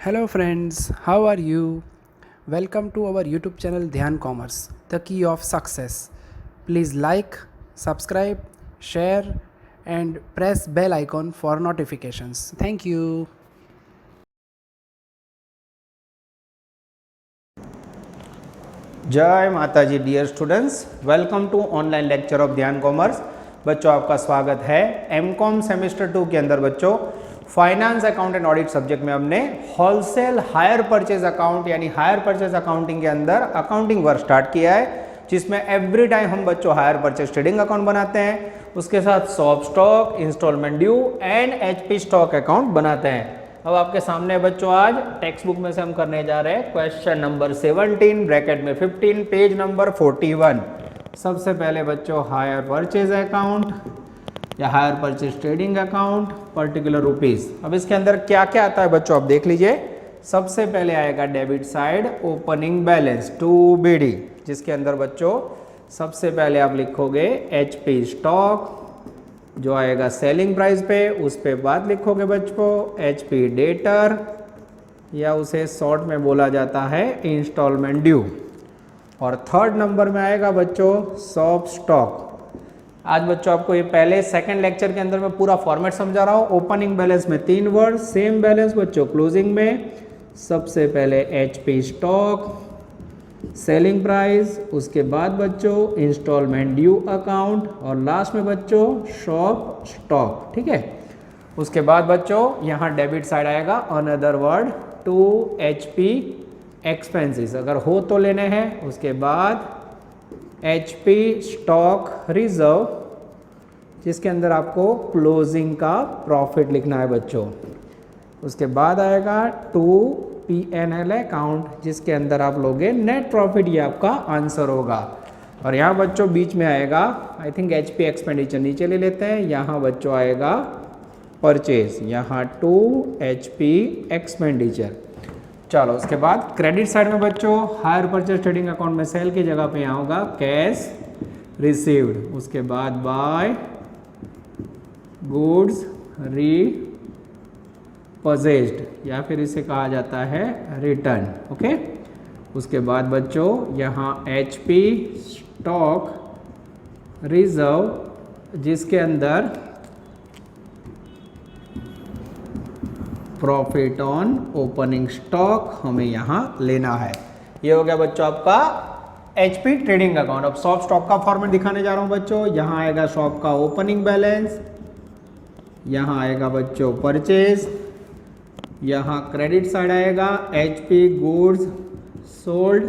Hello friends, how are you? Welcome to our YouTube channel Dhyan Commerce, the key of success. Please like, subscribe, share and press bell icon for notifications. Thank you. जय माता जी dear students, welcome to online lecture of Dhyan Commerce. बच्चों आपका स्वागत है। MCom semester 2 के अंदर बच्चों finance account and audit subject में हमने होलसेल हायर परचेज अकाउंट यानी हायर परचेज अकाउंटिंग के अंदर अकाउंटिंग वर्क स्टार्ट किया है, जिसमें एवरी टाइम हम बच्चों हायर परचेज ट्रेडिंग अकाउंट बनाते हैं, उसके साथ shop stock, instalment due and HP stock account बनाते हैं। अब आपके सामने बच्चों आज टेक्स्ट बुक में से हम करने जा रहे हैं क्वेश्चन नंबर 17 ब्रैकेट में 15 पेज नंबर 41। सबसे पहले बच्चों हायर परचेज अकाउंट या higher purchase trading account particular rupees. अब इसके अंदर क्या क्या आता है बच्चों आप देख लीजिए। सबसे पहले आएगा debit side opening balance to BD, जिसके अंदर बच्चों सबसे पहले आप लिखोगे एचपी स्टॉक जो आएगा सेलिंग प्राइस पे, उस पे बाद लिखोगे बच्चों एचपी डेटर या उसे शॉर्ट में बोला जाता है इंस्टॉलमेंट ड्यू। और थर्ड नंबर में आएगा बच्चों शॉप स्टॉक। आज बच्चों आपको ये पहले सेकंड लेक्चर के अंदर मैं पूरा फॉर्मेट समझा रहा हूँ। ओपनिंग बैलेंस में 3 वर्ड, सेम बैलेंस बच्चों क्लोजिंग में सबसे पहले एचपी स्टॉक सेलिंग प्राइस, उसके बाद बच्चों इंस्टॉलमेंट ड्यू अकाउंट और लास्ट में बच्चों शॉप स्टॉक। ठीक है, उसके बाद बच्चों यहाँ डेबिट साइड आएगा another word to HP expenses, अगर हो तो लेने हैं। उसके बाद एचपी स्टॉक रिजर्व, जिसके अंदर आपको क्लोजिंग का प्रॉफिट लिखना है बच्चों। उसके बाद आएगा टू P&L अकाउंट, जिसके अंदर आप लोगे नेट प्रॉफिट, ये आपका आंसर होगा। और यहाँ बच्चों बीच में आएगा आई थिंक एचपी एक्सपेंडिचर, नीचे ले लेते हैं। यहाँ बच्चों आएगा परचेज, यहाँ टू एचपी एक्सपेंडिचर। चलो उसके बाद क्रेडिट साइड में बच्चों हायर परचेज ट्रेडिंग अकाउंट में सेल की जगह पे यहाँ होगा कैश रिसीव्ड। उसके बाद बाय गुड्स री पजेस्ड या फिर इसे कहा जाता है रिटर्न। ओके, उसके बाद बच्चों यहाँ एचपी स्टॉक रिजर्व, जिसके अंदर प्रॉफिट ऑन ओपनिंग स्टॉक हमें यहाँ लेना है। ये हो गया बच्चों आपका एचपी ट्रेडिंग अकाउंट। अब शॉप स्टॉक का फॉर्मेट दिखाने जा रहा हूँ बच्चों। यहाँ आएगा शॉप का ओपनिंग बैलेंस, यहाँ आएगा बच्चों परचेज, यहाँ क्रेडिट साइड आएगा HP goods sold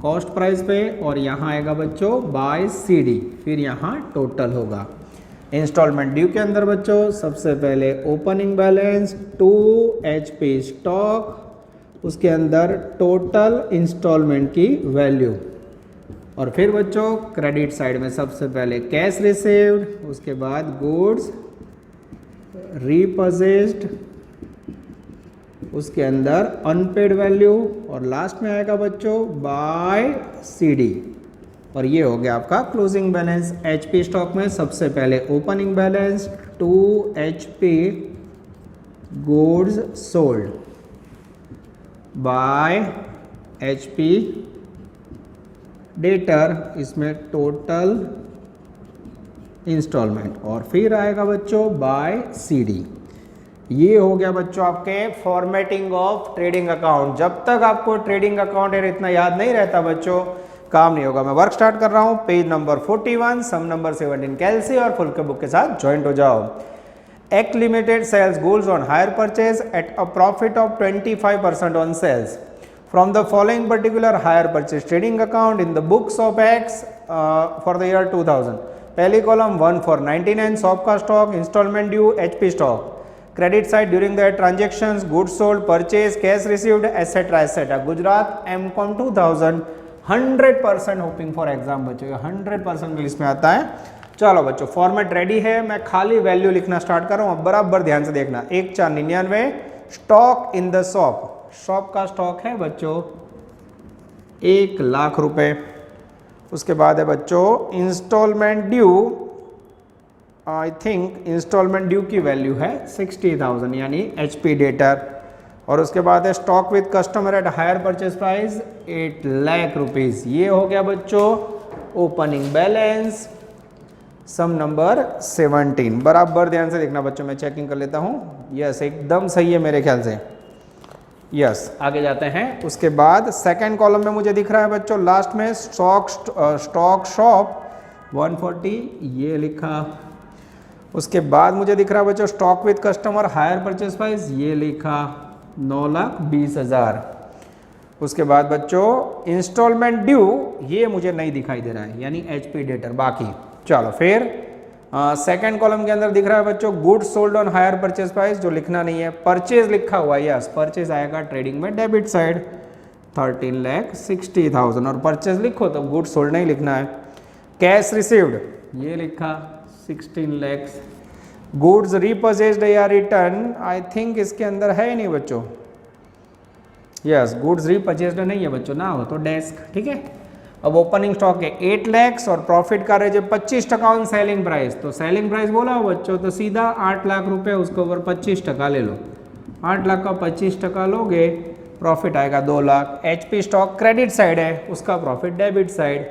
cost price पे, और यहाँ आएगा बच्चों बाय सीडी, फिर यहाँ टोटल होगा। इंस्टॉलमेंट ड्यू के अंदर बच्चों सबसे पहले opening balance to HP stock, उसके अंदर टोटल इंस्टॉलमेंट की वैल्यू। और फिर बच्चों क्रेडिट साइड में सबसे पहले कैश रिसीव्ड, उसके बाद गुड्स रीपजेस्ड, उसके अंदर अनपेड वैल्यू, और लास्ट में आएगा बच्चों बाय सीडी। और ये हो गया आपका क्लोजिंग बैलेंस। एचपी स्टॉक में सबसे पहले opening balance to HP goods sold by HP debtor, इसमें टोटल इंस्टॉलमेंट, और फिर आएगा बच्चों बाय सीडी। ये हो गया बच्चों आपके फॉर्मेटिंग ऑफ ट्रेडिंग अकाउंट। जब तक आपको ट्रेडिंग अकाउंट इतना याद नहीं रहता बच्चों, काम नहीं होगा। मैं वर्क स्टार्ट कर रहा हूँ पेज नंबर 41 सम नंबर 17 कैलसी और फुल के बुक के साथ ज्वाइंट हो जाओ। Act limited sells goods on hire purchase at a profit of 25% on sales from the following particular hire purchase trading account in the books of X for the year 2000। पहली column 1 for 99 shop का stock, instalment due HP stock, credit side during the transactions, goods sold, purchase, cash received et cetera et cetera. Gujarat MCom 2000 100% hoping for exam बच्चों, 100% list में आता है। चलो बच्चों format ready है, मैं खाली वैल्यू लिखना स्टार्ट कर रहा हूँ। अब बराबर ध्यान से देखना। 1499 stock in the shop, shop का स्टॉक है बच्चों 1 लाख रुपए। उसके बाद है बच्चों instalment due, I think instalment due की वैल्यू है 60,000 यानी एचपी डेटर। और उसके बाद है stock with customer at hire purchase price 8 lakh rupees. ये हो गया बच्चों ओपनिंग बैलेंस, सम नंबर 17। बराबर ध्यान से देखना बच्चों, मैं चेकिंग कर लेता हूँ। यस, एकदम सही है मेरे ख्याल से। यस, आगे जाते हैं। उसके बाद सेकंड कॉलम में मुझे दिख रहा है बच्चों लास्ट में स्टॉक शॉप 140, ये लिखा। उसके बाद मुझे दिख रहा है बच्चों stock with customer higher purchase price, ये लिखा 9,20,000। उसके बाद बच्चों इंस्टॉलमेंट ड्यू, ये मुझे नहीं दिखाई दे रहा है, यानी HP डेटर बाकी। चलो फिर सेकंड कॉलम के अंदर दिख रहा है बच्चों goods sold on hire purchase price, जो लिखना नहीं है। परचेज लिखा हुआ है, यस परचेज आएगा ट्रेडिंग में डेबिट साइड 13,60,000, और परचेज लिखो तो गुड्स सोल्ड नहीं लिखना है। कैश रिसीव्ड, ये लिखा 16 लाख। गुड्स रीपर्चेज्ड या रिटर्न, आई थिंक इसके अंदर है ही नहीं बच्चों। यस, गुड्स रीपर्चेज्ड नहीं है बच्चों, ना हो तो डेस्क, ठीक है। अब ओपनिंग स्टॉक है 8 लाख और प्रॉफिट का रेट 25% ऑन सेलिंग प्राइस। तो सेलिंग प्राइस बोला हो बच्चों तो सीधा 8 लाख रुपए, उसके ऊपर 25% ले लो। 8 लाख का 25% लोगे, प्रॉफिट आएगा 2 lakh. HP stock credit side है, उसका प्रॉफिट डेबिट साइड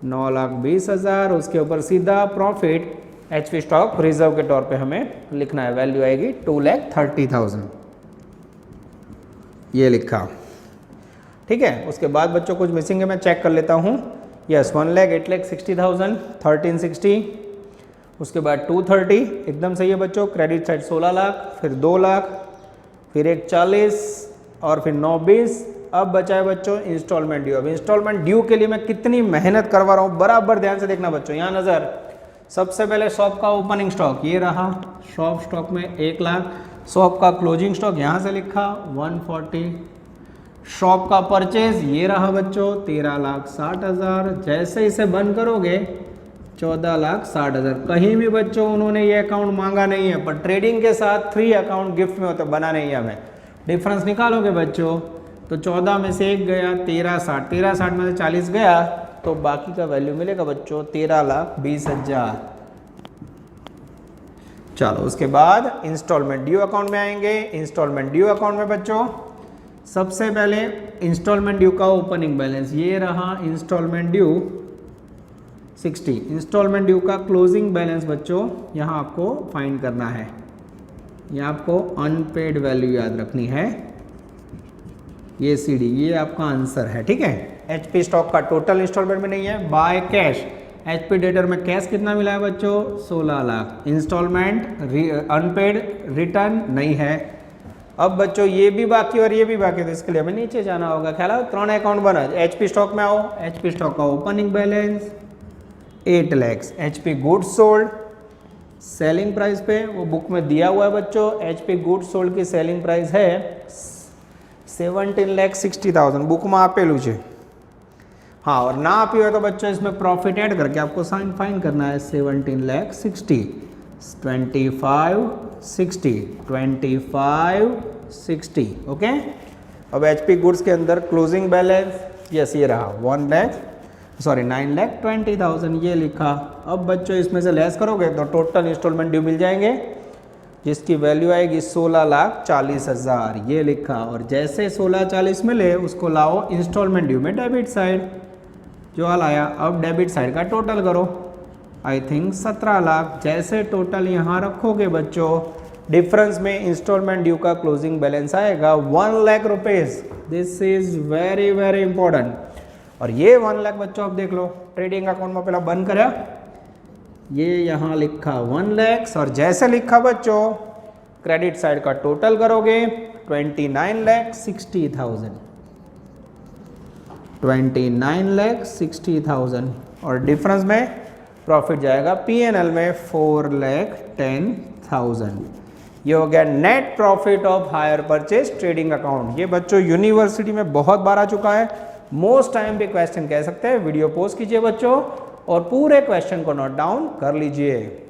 9,20,000, उसके ऊपर सीधा प्रॉफिट HP स्टॉक रिजर्व के तौर पे हमें लिखना है, वैल्यू आएगी 2,30,000, ये लिखा, ठीक है। उसके बाद बच्चों कुछ मिसिंग है, मैं चेक कर लेता हूँ। यस, 1,08,60,000 1360। उसके बाद 230, एकदम सही है बच्चों। क्रेडिट साइड 16 लाख, फिर 2 लाख, फिर एक 40 और फिर 9,20। अब बचा है बच्चों इंस्टॉलमेंट ड्यू। अब इंस्टॉलमेंट ड्यू के लिए मैं कितनी मेहनत करवा रहा हूँ, बराबर ध्यान से देखना बच्चों। यहाँ नज़र, सबसे पहले शॉप का ओपनिंग स्टॉक ये रहा, शॉप स्टॉक में 1 लाख। शॉप का क्लोजिंग स्टॉक यहाँ से लिखा 140। शॉप का परचेज ये रहा बच्चों 13,60,000। जैसे इसे बंद करोगे 14,60,000। कहीं भी बच्चों उन्होंने ये अकाउंट मांगा नहीं है, पर ट्रेडिंग के साथ 3 अकाउंट गिफ्ट में होते, बना नहीं है हमें। डिफरेंस निकालोगे बच्चों तो 14 में से 1 गया 13,60, 13,60 में से 40 गया, तो बाकी का वैल्यू मिलेगा बच्चों 13,20,000। चलो उसके बाद इंस्टॉलमेंट ड्यू अकाउंट में आएंगे। इंस्टॉलमेंट ड्यू अकाउंट में बच्चों सबसे पहले इंस्टॉलमेंट ड्यू का ओपनिंग बैलेंस ये रहा, इंस्टॉलमेंट ड्यू 60। इंस्टॉलमेंट ड्यू का क्लोजिंग बैलेंस बच्चों यहाँ आपको फाइंड करना है। यहाँ आपको अनपेड वैल्यू याद रखनी है, ये CD, ये आपका आंसर है, ठीक है। HP स्टॉक का टोटल इंस्टॉलमेंट में नहीं है। बाय कैश, HP डेटर में कैश कितना मिला है बच्चों 16 लाख। इंस्टॉलमेंट अनपेड रिटर्न नहीं है। अब बच्चों ये भी बाकी और ये भी बाकी, तो इसके लिए हमें नीचे जाना होगा। ख्याल है 3 अकाउंट बना। HP स्टॉक में आओ, HP स्टॉक का opening balance 8 lakh. HP goods sold, selling price पे वो बुक में दिया हुआ है बच्चों। HP गुड्स सोल्ड की सेलिंग प्राइस है 17,60,000, बुक में आपेलू है। हाँ, और ना आप हो तो बच्चों इसमें प्रॉफिट ऐड करके आपको साइन फाइन करना है 17,60,000, 25,60, 25,60, ओके। अब HP गुड्स के अंदर क्लोजिंग बैलेंस यस ये रहा 9,20,000, ये लिखा। अब बच्चों इसमें से लेस करोगे तो टोटल इंस्टॉलमेंट ड्यू मिल जाएंगे, जिसकी वैल्यू आएगी 16,40,000, ये लिखा। और जैसे 16,40 मिले उसको लाओ इंस्टॉलमेंट ड्यू में डेबिट साइड, जो हाल आया। अब डेबिट साइड का टोटल करो, आई थिंक 17 लाख। जैसे टोटल यहाँ रखोगे बच्चों, डिफरेंस में इंस्टॉलमेंट ड्यू का क्लोजिंग बैलेंस आएगा 1 lakh rupees. This is very very important. और ये 1 लाख बच्चों आप देख लो, ट्रेडिंग अकाउंट में पहला बंद करा, ये यहाँ लिखा 1 लाख। और जैसे लिखा बच्चों क्रेडिट साइड का टोटल करोगे 29,60,000, 29,60,000। और डिफरेंस में प्रॉफिट जाएगा P&L में 4,10,000। ये हो गया net profit of higher purchase trading account. ये बच्चों यूनिवर्सिटी में बहुत बार आ चुका है, मोस्ट टाइम पे क्वेश्चन कह सकते हैं। वीडियो पोस्ट कीजिए बच्चों और पूरे क्वेश्चन को नोट डाउन कर लीजिए।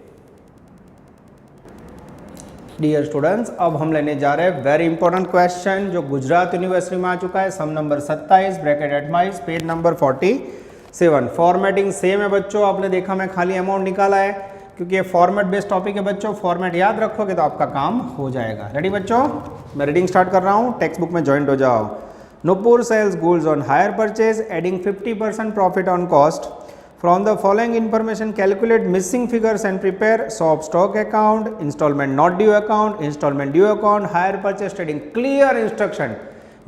डियर स्टूडेंट्स, अब हम लेने जा रहे हैं वेरी इंपॉर्टेंट क्वेश्चन जो गुजरात यूनिवर्सिटी में आ चुका है। सम नंबर 27, ब्रैकेट एटमाइज, पेज नंबर 47। फॉर्मेटिंग सेम है बच्चों, आपने देखा मैं खाली अमाउंट निकाला है। क्योंकि ये फॉर्मेट बेस्ड टॉपिक है बच्चों, फॉर्मेट याद रखोगे तो आपका काम हो जाएगा। रेडी बच्चों, मैं रीडिंग स्टार्ट कर रहा हूँ, टेक्स्ट बुक में ज्वाइंट हो जाओ। Nupur sells goods on hire purchase, adding 50% profit on cost. From the following information, calculate missing figures and prepare shop stock account, installment not due account, installment due account, hire purchase trading. Clear instruction.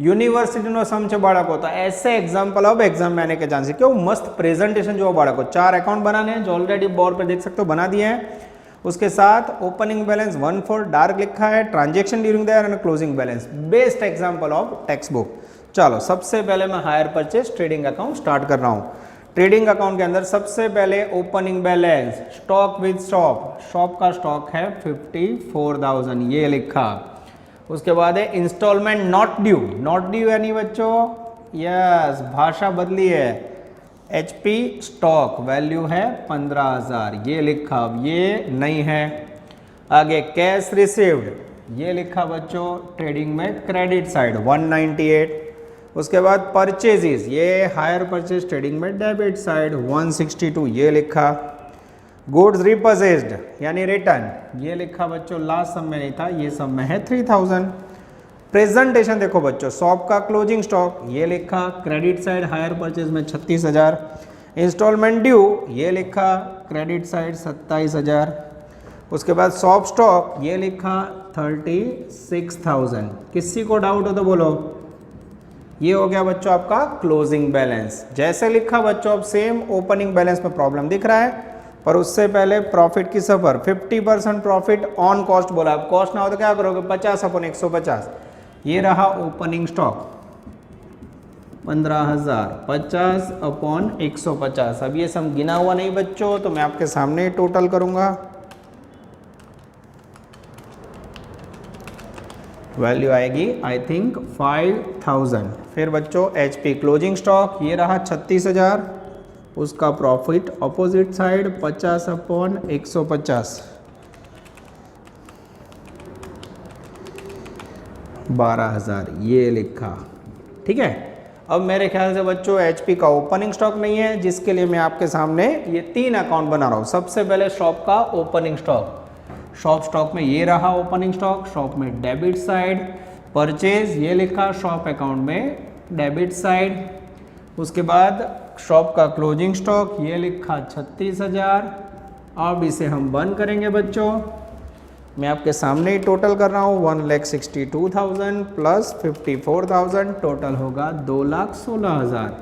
યુનિવર્સિટીનો સમ છે બાળકો, તો ऐसे example अब exam में आने के chance है। क्यों मस्त प्रेजेंटेशन जो बाळको, 4 अकाउंट बनाने हैं जो ऑलरेडी बोर्ड पे देख सकते हो बना दिए हैं। उसके साथ ओपनिंग बैलेंस 1/4 डार्क लिखा है, transaction during the year and closing balance. Best example of text book. चलो सबसे पहले मैं hire purchase trading account start कर रहा हूँ। ट्रेडिंग अकाउंट के अंदर सबसे पहले opening balance, stock with shop, shop का स्टॉक है 54,000 ये लिखा। उसके बाद है instalment not due, not due यानी बच्चों यस भाषा बदली है, HP स्टॉक वैल्यू है 15,000 ये लिखा, ये नहीं है। आगे कैश रिसीव्ड ये लिखा बच्चों, ट्रेडिंग में क्रेडिट साइड 198। उसके बाद परचेजेस ये हायर परचेज ट्रेडिंग में डेबिट साइड 162 ये लिखा। गुड्स रिपर्चेज्ड यानी रिटर्न ये लिखा बच्चों, लास्ट सम में नहीं था, ये सम में है 3000। प्रेजेंटेशन देखो बच्चों, शॉप का क्लोजिंग स्टॉक ये लिखा, क्रेडिट साइड हायर परचेज में 36,000। इंस्टॉलमेंट ड्यू ये लिखा, क्रेडिट साइड 27,000। उसके बाद शॉप स्टॉक ये लिखा 36,000। किसी को डाउट हो तो बोलो। ये हो गया बच्चों आपका क्लोजिंग बैलेंस। जैसे लिखा बच्चों अब सेम ओपनिंग बैलेंस में प्रॉब्लम दिख रहा है, पर उससे पहले प्रॉफिट की सफर 50% प्रॉफिट ऑन कॉस्ट बोला। अब कॉस्ट ना हो तो क्या करोगे, 50/150। ये रहा ओपनिंग स्टॉक 15,000, 50/150। अब ये सम गिना हुआ नहीं बच्चों, तो मैं आपके सामने टोटल करूंगा। वैल्यू आएगी आई थिंक 5,000। फिर बच्चों HP क्लोजिंग स्टॉक ये रहा 36,000, उसका प्रॉफिट ऑपोजिट साइड 50/150 12,000 ये लिखा। ठीक है, अब मेरे ख्याल से बच्चों HP का ओपनिंग स्टॉक नहीं है, जिसके लिए मैं आपके सामने ये 3 अकाउंट बना रहा हूँ। सबसे पहले शॉप का ओपनिंग स्टॉक, शॉप स्टॉक में ये रहा ओपनिंग स्टॉक, शॉप में डेबिट साइड, परचेज ये लिखा शॉप अकाउंट में डेबिट साइड। उसके बाद शॉप का क्लोजिंग स्टॉक ये लिखा 36,000। अब इसे हम बंद करेंगे बच्चों, मैं आपके सामने ही टोटल कर रहा हूँ। 1,62,000 प्लस 54,000 टोटल होगा 2,16,000।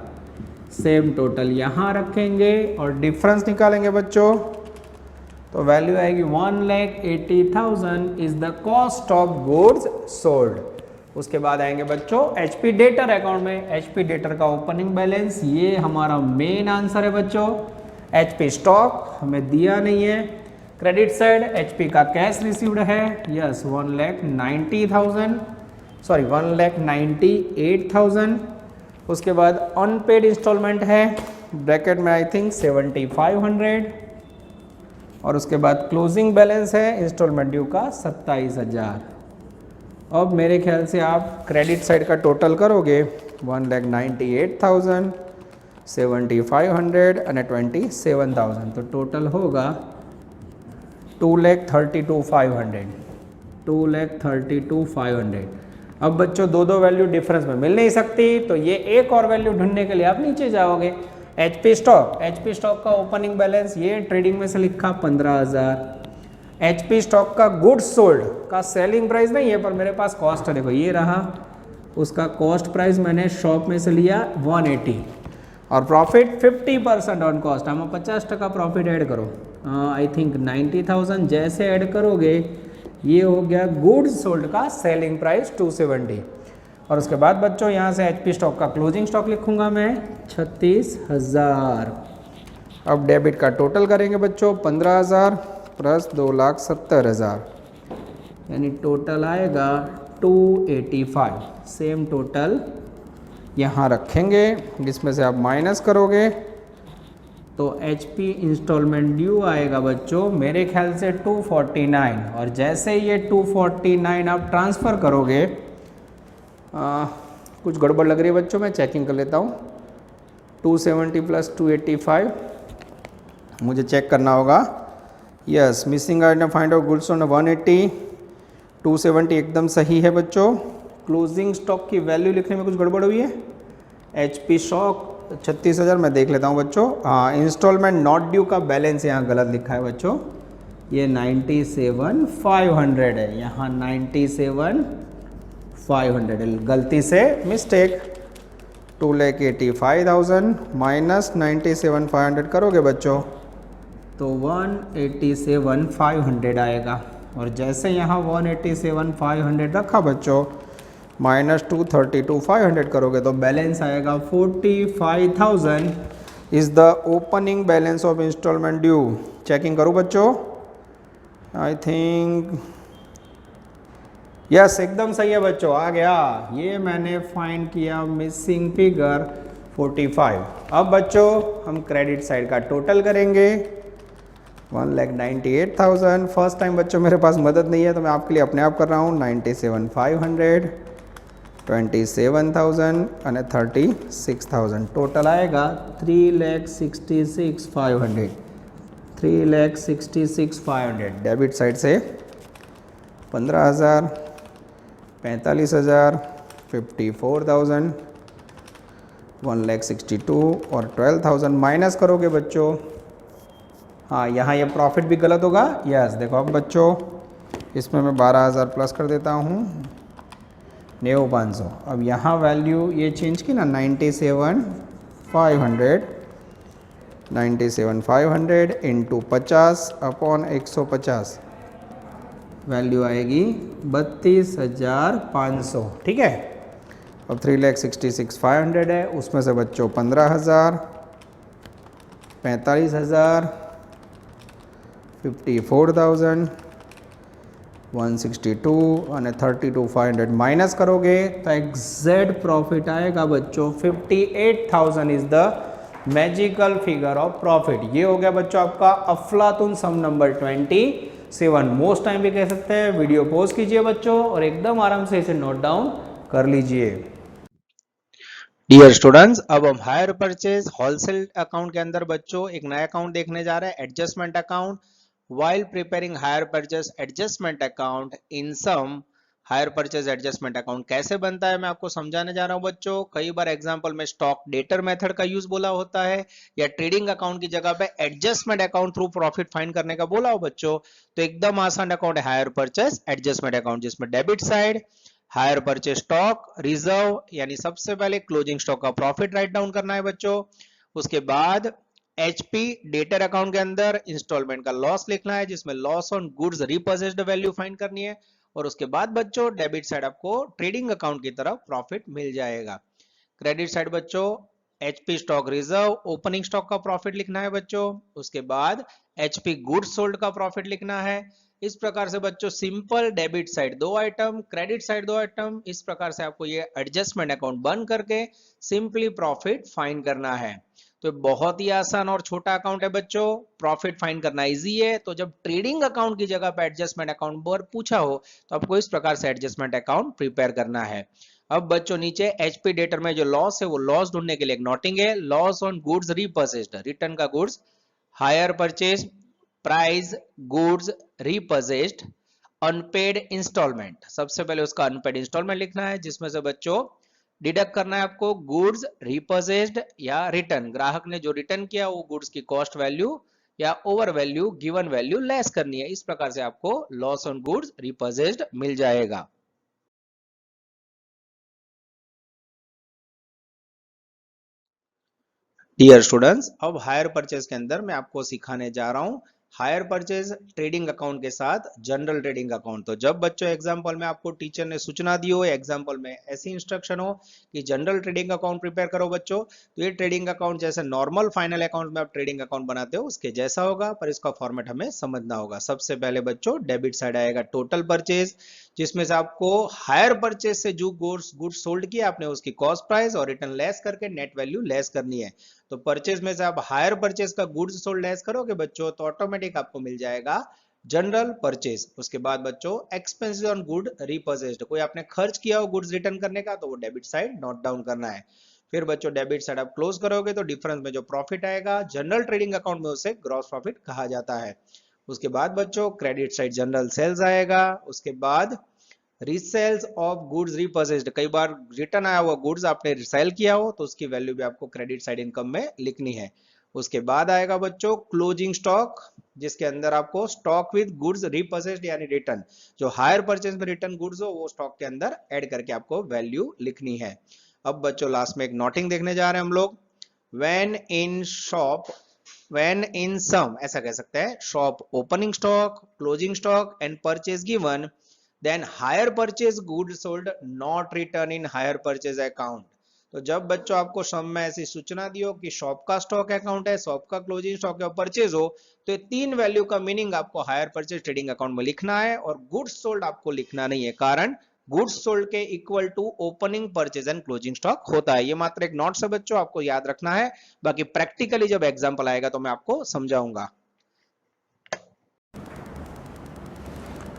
सेम टोटल यहाँ रखेंगे और डिफरेंस निकालेंगे बच्चों, तो वैल्यू आएगी 1,80,000 is the cost of goods sold. उसके बाद आएंगे बच्चों HP डेटर अकाउंट में। HP डेटर का ओपनिंग बैलेंस ये हमारा मेन आंसर है बच्चों। HP स्टॉक हमें दिया नहीं है। क्रेडिट साइड HP का कैश रिसीव्ड है यस 1,90,000 सॉरी 1,98,000। उसके बाद अनपेड इंस्टॉलमेंट है ब्रैकेट में आई थिंक 7,500। और उसके बाद क्लोजिंग बैलेंस है इंस्टॉलमेंट ड्यू का 27,000। अब मेरे ख्याल से आप क्रेडिट साइड का टोटल करोगे 1,98,000, 7,500 और 27,000, तो टोटल होगा 2,32,500। 2,32,500। अब बच्चों दो वैल्यू डिफरेंस में मिल नहीं सकती, तो ये एक और वैल्यू ढूंढने के लिए आप नीचे जाओगे। HP स्टॉक का ओपनिंग बैलेंस ये ट्रेडिंग में से लिखा 15,000। HP स्टॉक का गुड्स सोल्ड का सेलिंग प्राइस नहीं है, पर मेरे पास कॉस्ट है, देखो ये रहा, उसका कॉस्ट प्राइस मैंने शॉप में से लिया 180 और प्रॉफिट 50% ऑन कॉस्ट। हम 50% प्रॉफिट ऐड करो, आई थिंक 90,000 जैसे ऐड करोगे ये हो गया गुड्स सोल्ड का सेलिंग प्राइस 270। और उसके बाद बच्चों यहाँ से HP स्टॉक का क्लोजिंग स्टॉक लिखूंगा मैं 36,000। अब डेबिट का टोटल करेंगे बच्चों 15,000 प्लस 2,70,000 यानी टोटल आएगा 285। सेम टोटल यहाँ रखेंगे, जिसमें से आप माइनस करोगे तो HP इंस्टॉलमेंट ड्यू आएगा बच्चों मेरे ख्याल से 249। और जैसे ये 249 आप ट्रांसफ़र करोगे, कुछ गड़बड़ लग रही है बच्चों, मैं चेकिंग कर लेता हूँ। 270 प्लस 285 मुझे चेक करना होगा, yes, missing item find out goods on 180, 270 एकदम सही है बच्चों। क्लोजिंग स्टॉक की वैल्यू लिखने में कुछ गड़बड़ हुई है। HP स्टॉक 36,000, मैं देख लेता हूँ बच्चों। हाँ, इंस्टॉलमेंट नॉट ड्यू का बैलेंस यहाँ गलत लिखा है बच्चों, ये 97,500 है, यहाँ 97,500 है, गलती से मिस्टेक। 2,85,000 माइनस 97,500 करोगे बच्चों तो 187,500 आएगा। और जैसे यहाँ 187,500 रखा बच्चों, माइनस 232,500 करोगे तो बैलेंस आएगा 45,000 is the opening balance of instalment due. Checking करूँ बच्चों, आई थिंक यस, एकदम सही है बच्चों, आ गया। ये मैंने फाइंड किया मिसिंग फिगर 45। अब बच्चों हम क्रेडिट साइड का टोटल करेंगे, 1,98,000। फर्स्ट टाइम बच्चों मेरे पास मदद नहीं है तो मैं आपके लिए अपने आप कर रहा हूँ। 97,500, 27,000 और 36,000 टोटल आएगा 3,66,500। 3,66,500 डेबिट साइड से 15,000, 45,000, 54,000, 1,62,000 और 12,000 माइनस करोगे बच्चों। हाँ, यहाँ ये प्रॉफिट भी गलत होगा। यस, देखो अब बच्चों इसमें मैं 12,000 प्लस कर देता हूँ, 9,500। अब यहाँ वैल्यू ये चेंज की ना, 97,500, 97,500 इंटू 50 अपॉन 150, वैल्यू आएगी 32,500। ठीक है, अब 3,66,500 है, उसमें से बच्चों 15,000, 45,000, 54,000, 162 और 32,500 माइनस करोगे तो एग्जैक्ट प्रॉफिट आएगा बच्चों 58,000 is the magical figure of profit. ये हो गया बच्चों आपका अफलातुन सम नंबर 27। मोस्ट टाइम भी कह सकते हैं। वीडियो पॉज कीजिए बच्चों और एकदम आराम से इसे नोट डाउन कर लीजिए। डियर स्टूडेंट्स, अब हम हायर परचेज होलसेल अकाउंट के अंदर बच्चों एक नया अकाउंट देखने जा रहे हैं, adjustment account. While preparing hire purchase adjustment account in sum, hire purchase adjustment account कैसे बनता है मैं आपको समझाने जा रहा हूं बच्चों। कई बार एग्जांपल में स्टॉक डेटर मेथड का यूज बोला होता है या ट्रेडिंग अकाउंट की जगह पे adjustment account through profit find करने का बोला हो बच्चों, तो एकदम आसान अकाउंट है हायर परचेज एडजस्टमेंट अकाउंट, जिसमें debit side hire purchase stock reserve, यानी सबसे पहले क्लोजिंग स्टॉक का प्रॉफिट राइट डाउन करना है बच्चों। उसके बाद HP डेटर अकाउंट के अंदर इंस्टॉलमेंट का लॉस लिखना है, जिसमें loss on goods repurchased value find करनी है। और उसके बाद बच्चों डेबिट साइड आपको ट्रेडिंग अकाउंट की तरफ प्रॉफिट मिल जाएगा। क्रेडिट साइड बच्चों HP stock reserve opening stock का प्रॉफिट लिखना है बच्चों। उसके बाद HP गुड्स सोल्ड का प्रॉफिट लिखना है। इस प्रकार से बच्चों simple debit side 2 item, credit side 2 item, इस प्रकार से आपको ये एडजस्टमेंट अकाउंट बन करके सिंपली प्रॉफिट फाइंड करना है। तो बहुत ही आसान और छोटा अकाउंट है बच्चों, प्रॉफिट फाइंड करना इजी है। तो जब ट्रेडिंग अकाउंट की जगह पे एडजस्टमेंट अकाउंट पर पूछा हो तो आपको इस प्रकार से एडजस्टमेंट अकाउंट प्रिपेयर करना है। अब बच्चों नीचे HP डेटर में जो लॉस है वो लॉस ढूंढने के लिए एक नोटिंग है, loss on goods repurchased, return का goods, hire purchase price goods repurchased, unpaid instalment, सबसे पहले उसका अनपेड इंस्टॉलमेंट लिखना है, जिसमें से बच्चों डिडक्ट करना है आपको गुड्स रिपर्चेस्ड या रिटर्न, ग्राहक ने जो रिटर्न किया वो गुड्स की कॉस्ट वैल्यू या over value given value less करनी है। इस प्रकार से आपको लॉस ऑन गुड्स रिपर्चेस्ड मिल जाएगा। डियर स्टूडेंट्स, अब हायर परचेज के अंदर मैं आपको सिखाने जा रहा हूं हायर परचेज ट्रेडिंग अकाउंट के साथ जनरल ट्रेडिंग अकाउंट। तो जब बच्चों एग्जांपल में आपको टीचर ने सूचना दी हो, एग्जांपल में ऐसी इंस्ट्रक्शन हो कि जनरल ट्रेडिंग अकाउंट प्रिपेयर करो बच्चों, तो ये ट्रेडिंग अकाउंट जैसे नॉर्मल फाइनल अकाउंट में आप ट्रेडिंग अकाउंट बनाते हो उसके जैसा होगा, पर इसका फॉर्मेट हमें समझना होगा। सबसे पहले बच्चों डेबिट साइड आएगा टोटल परचेज, जिसमें से आपको हायर परचेज से जो गुड्स सोल्ड किया आपने उसकी कॉस्ट प्राइस और रिटर्न लेस करके नेट वैल्यू लेस करनी है। तो परचेज में से आप हायर परचेज का गुड्स सोल्ड लेस करोगे बच्चों तो ऑटोमेटिक आपको मिल जाएगा जनरल परचेज। उसके बाद बच्चों एक्सपेंसेस ऑन गुड रिपर्चेज्ड, कोई आपने खर्च किया हो गुड्स रिटर्न करने का तो वो डेबिट साइड नोट डाउन करना है। फिर बच्चों डेबिट साइड आप क्लोज करोगे तो डिफरेंस में जो प्रॉफिट आएगा जनरल ट्रेडिंग अकाउंट में उसे ग्रॉस प्रॉफिट कहा जाता है। उसके बाद बच्चों क्रेडिट साइड जनरल सेल्स आएगा, उसके बाद रीसेल्स ऑफ गुड्स रीपर्चेज्ड, कई बार रिटर्न आया हुआ गुड्स आपने रिसेल किया हो तो उसकी वैल्यू भी आपको क्रेडिट साइड इनकम में लिखनी है। उसके बाद आएगा बच्चों क्लोजिंग स्टॉक, जिसके अंदर आपको स्टॉक विद गुड्स रीपर्चेज्ड यानी रिटर्न, जो हायर परचेज में रिटर्न गुड्स हो वो स्टॉक के अंदर ऐड करके आपको वैल्यू लिखनी है। अब बच्चों लास्ट में एक नोटिंग देखने जा रहे हैं हम लोग, when in shop, when in some ऐसा कह सकते हैं, shop opening stock, closing stock and purchase given, then hire purchase goods sold not return in hire purchase account. तो जब बच्चों आपको सम में ऐसी सूचना दी हो कि शॉप का स्टॉक अकाउंट है, शॉप का क्लोजिंग स्टॉक है, परचेज हो, तो ये तीन वैल्यू का मीनिंग आपको हायर परचेज ट्रेडिंग अकाउंट में लिखना है और गुड्स सोल्ड आपको लिखना नहीं है, कारण गुड्स सोल्ड के equal to opening purchase and closing stock होता है। ये मात्र एक नोट्स है बच्चों, आपको याद रखना है, बाकी प्रैक्टिकली जब एग्जांपल आएगा तो मैं आपको समझाऊंगा।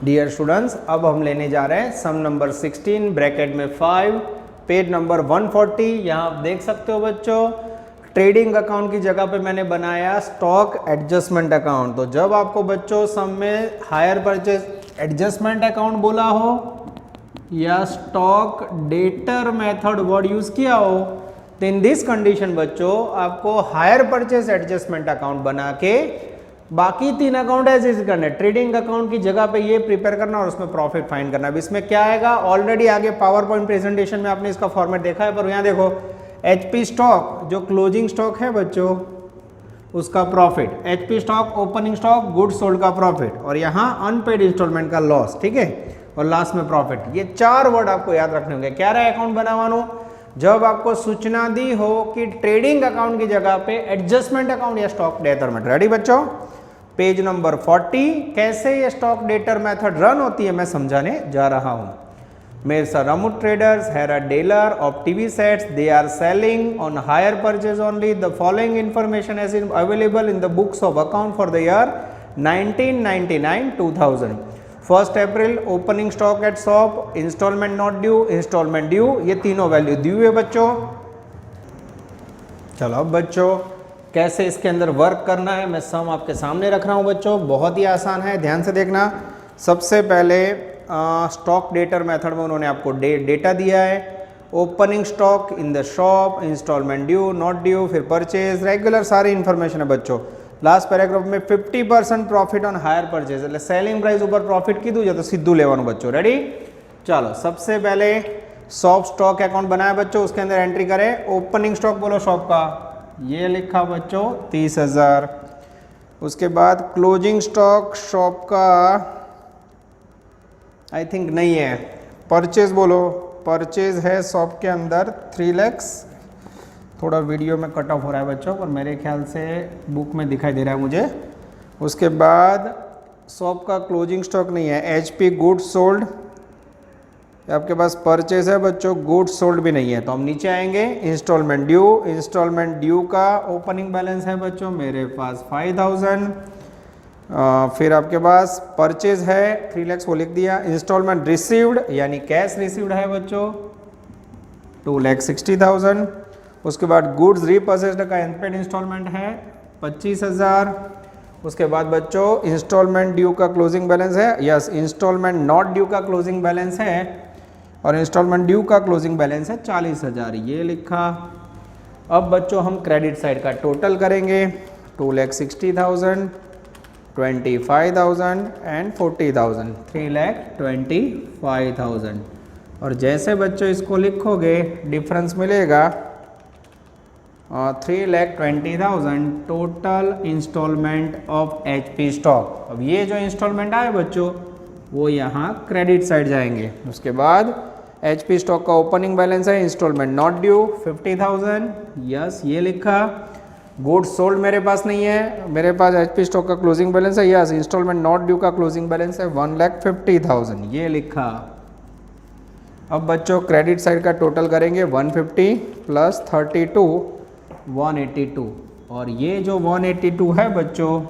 डियर स्टूडेंट्स, अब हम लेने जा रहे हैं सम नंबर 16 ब्रैकेट में 5, पेज नंबर 140। यहाँ आप देख सकते हो बच्चों, ट्रेडिंग अकाउंट की जगह पे मैंने बनाया स्टॉक एडजस्टमेंट अकाउंट। तो जब आपको बच्चों सम में हायर परचेज एडजस्टमेंट अकाउंट बोला हो या stock debtor method word use किया हो, तो इन दिस कंडीशन बच्चों आपको हायर परचेज एडजस्टमेंट अकाउंट बना के बाकी तीन अकाउंट एज इज करने, ट्रेडिंग अकाउंट की जगह पे ये प्रिपेयर करना और उसमें प्रॉफिट फाइंड करना। अब इसमें क्या आएगा, ऑलरेडी आगे पावर पॉइंट प्रेजेंटेशन में आपने इसका फॉर्मेट देखा है, पर यहाँ देखो एचपी स्टॉक जो क्लोजिंग स्टॉक है बच्चों उसका profit, HP stock opening stock goods sold का प्रॉफिट, और यहाँ अनपेड इंस्टॉलमेंट का लॉस, ठीक है, और लास्ट में प्रॉफिट। ये चार वर्ड आपको याद रखने होंगे। क्या रहा अकाउंट बनावानो, जब आपको सूचना दी हो कि ट्रेडिंग अकाउंट की जगह पे एडजस्टमेंट अकाउंट या स्टॉक डेटर मेथड। रेडी बच्चों, पेज नंबर 40, कैसे ये स्टॉक डेटर मेथड रन होती है मैं समझाने जा रहा हूं। Mirza Ramut traders had a dealer of TV sets. They are selling on hire purchase only. The following information is available in the books of account for the year 1999-2000. 1st April opening stock at shop, installment not due, installment due, ये तीनों value दी हुई है बच्चों। चलो अब बच्चों कैसे इसके अंदर वर्क करना है मैं सम आपके सामने रख रहा हूँ बच्चों, बहुत ही आसान है, ध्यान से देखना। सबसे पहले स्टॉक डेटर मेथड में उन्होंने आपको डेटा दिया है, opening stock in the shop, instalment due not due, फिर परचेज, रेगुलर सारी इन्फॉर्मेशन है बच्चों। लास्ट पैराग्राफ में 50% प्रॉफिट ऑन हायर परचेज, એટલે સેલિંગ પ્રાઇસ ઉપર પ્રોફિટ કીધું છે તો સીધું લેવાનું બચ્ચો। રેડી, ચાલો सबसे पहले शॉप स्टॉक अकाउंट बनाया बच्चों, उसके अंदर एंट्री करें, ओपनिंग स्टॉक बोलो शॉप का, ये लिखा बच्चों 30,000। उसके बाद क्लोजिंग स्टॉक शॉप का आई थिंक नहीं है, परचेज बोलो, परचेज है शॉप के अंदर 3 लाख। थोड़ा वीडियो में कट ऑफ हो रहा है बच्चों, पर मेरे ख्याल से बुक में दिखाई दे रहा है मुझे। उसके बाद शॉप का क्लोजिंग स्टॉक नहीं है, एचपी गुड्स सोल्ड, आपके पास परचेज है बच्चों, गुड्स सोल्ड भी नहीं है। तो हम नीचे आएंगे, इंस्टॉलमेंट ड्यू, इंस्टॉलमेंट ड्यू का ओपनिंग बैलेंस है बच्चों मेरे पास 5,000। फिर आपके पास परचेज है 3 लाख वो लिख दिया, इंस्टॉलमेंट रिसीव्ड यानी कैश रिसीव्ड है बच्चों 2,60,000। उसके बाद गुड्स रीपर्चेज्ड का अनपेड इंस्टॉलमेंट है 25,000। उसके बाद बच्चों इंस्टॉलमेंट ड्यू का क्लोजिंग बैलेंस है, यस इंस्टॉलमेंट नॉट ड्यू का क्लोजिंग बैलेंस है, और इंस्टॉलमेंट ड्यू का क्लोजिंग बैलेंस है 40,000, ये लिखा। अब बच्चों हम क्रेडिट साइड का टोटल करेंगे, 2,60,000, 25,000 एंड 40,000, 3,25,000। और जैसे बच्चों इसको लिखोगे डिफरेंस मिलेगा 3,20,000 total instalment of HP stock. अब ये जो इंस्टॉलमेंट आए बच्चों वो यहाँ क्रेडिट साइड जाएंगे। उसके बाद एचपी स्टॉक का ओपनिंग बैलेंस है, इंस्टॉलमेंट नॉट ड्यू 50,000, यस ये लिखा। गुड्स सोल्ड मेरे पास नहीं है, मेरे पास एचपी स्टॉक का क्लोजिंग बैलेंस है, यस इंस्टॉलमेंट नॉट ड्यू का क्लोजिंग बैलेंस है 1,50,000, ये लिखा। अब बच्चों क्रेडिट साइड का टोटल करेंगे 150 प्लस 32 182, और ये जो 182 है बच्चों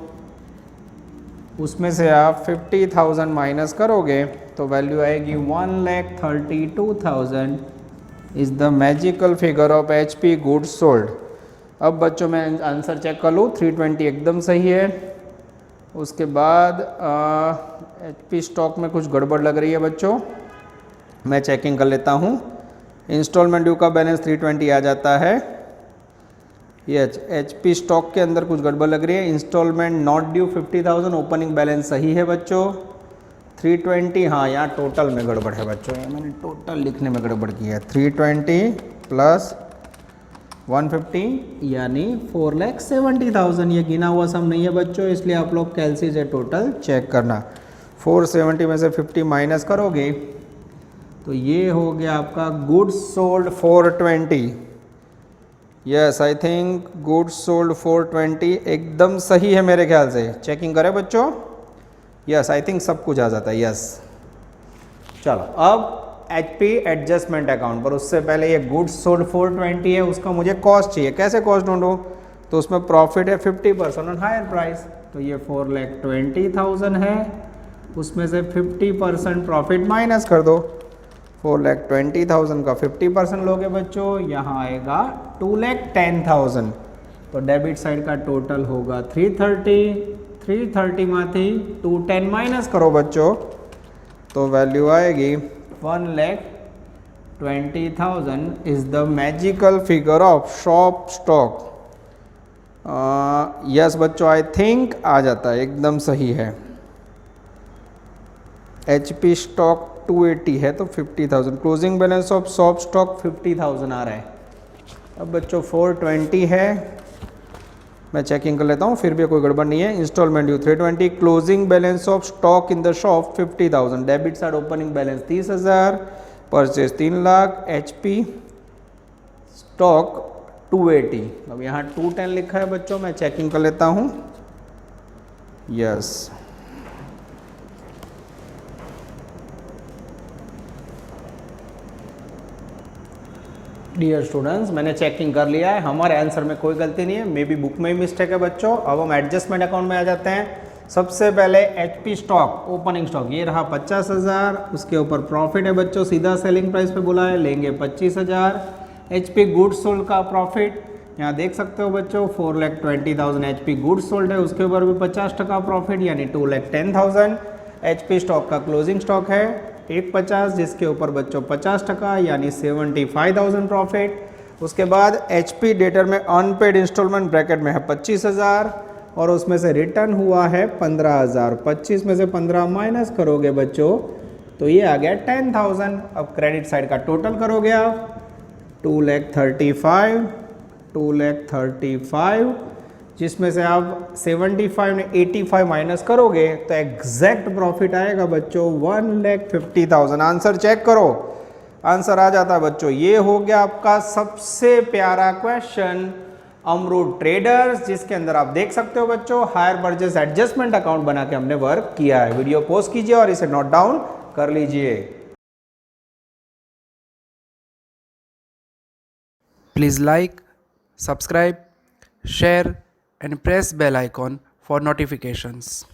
उसमें से आप 50,000 माइनस करोगे तो वैल्यू आएगी 1,32,000 is the magical figure of HP goods sold. अब बच्चों मैं आंसर चेक कर लूँ, 320 एकदम सही है। उसके बाद HP स्टॉक में कुछ गड़बड़ लग रही है बच्चों, मैं चेकिंग कर लेता हूँ। इंस्टॉलमेंट ड्यू का बैलेंस 320 आ जाता है। यस, HP स्टॉक के अंदर कुछ गड़बड़ लग रही है। Instalment not due 50,000, opening balance सही है बच्चों 320। हाँ, यहाँ टोटल में गड़बड़ है बच्चों, मैंने टोटल लिखने में गड़बड़ की है। 320 प्लस 150 यानी 4,70,000। ये गिना हुआ सम नहीं है बच्चों, इसलिए आप लोग कैलसी से टोटल चेक करना। 470 में से 50 माइनस करोगे तो ये हो गया आपका goods sold 420। Yes, I think goods sold 420 एकदम सही है मेरे ख्याल से। चेकिंग करें बच्चों। यस, आई थिंक सब कुछ आ जाता है। यस, चलो अब HP एडजस्टमेंट अकाउंट पर, उससे पहले ये गुड्स सोल्ड 420 है, उसका मुझे कॉस्ट चाहिए। कैसे कॉस्ट ढूंढूं? तो उसमें प्रॉफिट है 50% ऑन हायर प्राइस, तो ये 4,20,000 है, उसमें से 50% प्रॉफिट माइनस कर दो। 4,20,000 का 50% लोगे बच्चों, यहाँ आएगा 2,10,000। तो डेबिट साइड का टोटल होगा 330 माथी 210 माइनस करो बच्चों, तो वैल्यू आएगी 1,20,000 is the magical figure of shop stock. Yes बच्चों, आई थिंक आ जाता है, एकदम सही है। HP स्टॉक 280 है तो 50,000, closing balance of shop stock 50,000 आ रहा है। अब बच्चों 420 है, मैं चेकिंग कर लेता हूँ, फिर भी कोई गड़बड़ नहीं है। Instalment due 320, closing balance of stock in the shop 50,000, debit side opening balance 30,000, purchase 3 lakh, HP stock 280। अब यहाँ 210 लिखा है बच्चों, मैं चेकिंग कर लेता हूँ। यस, डियर स्टूडेंट्स, मैंने चेकिंग कर लिया है, हमारे आंसर में कोई गलती नहीं है, मे बी बुक में ही मिस्टेक है बच्चों। अब हम एडजस्टमेंट अकाउंट में आ जाते हैं। सबसे पहले HP स्टॉक ओपनिंग स्टॉक ये रहा 50,000, उसके ऊपर प्रॉफिट है बच्चों, सीधा सेलिंग प्राइस पे बोला है, लेंगे 25,000। HP गुड्स सोल्ड का प्रॉफिट यहाँ देख सकते हो बच्चों, 4,20,000 HP गुड्स सोल्ड है, उसके ऊपर भी 50% प्रॉफिट यानी 2,10,000। HP स्टॉक का क्लोजिंग स्टॉक है 150, जिसके ऊपर बच्चों 50% यानी 75,000 प्रॉफिट। उसके बाद HP डेटर में अनपेड इंस्टॉलमेंट ब्रैकेट में है 25,000 और उसमें से रिटर्न हुआ है 15,000। 25 में से 15 माइनस करोगे बच्चों तो ये आ गया 10,000। अब क्रेडिट साइड का टोटल करोगे आप 2,35,000, जिसमें से आप 75 में 85 माइनस करोगे तो एग्जैक्ट प्रॉफिट आएगा बच्चों 1,50,000। आंसर चेक करो, आंसर आ जाता है बच्चों। ये हो गया आपका सबसे प्यारा क्वेश्चन अमरूद ट्रेडर्स, जिसके अंदर आप देख सकते हो बच्चों हायर परचेस एडजस्टमेंट अकाउंट बना के हमने वर्क किया है। वीडियो पॉज कीजिए और इसे नोट डाउन कर लीजिए। Please like, subscribe, share and press bell icon for notifications.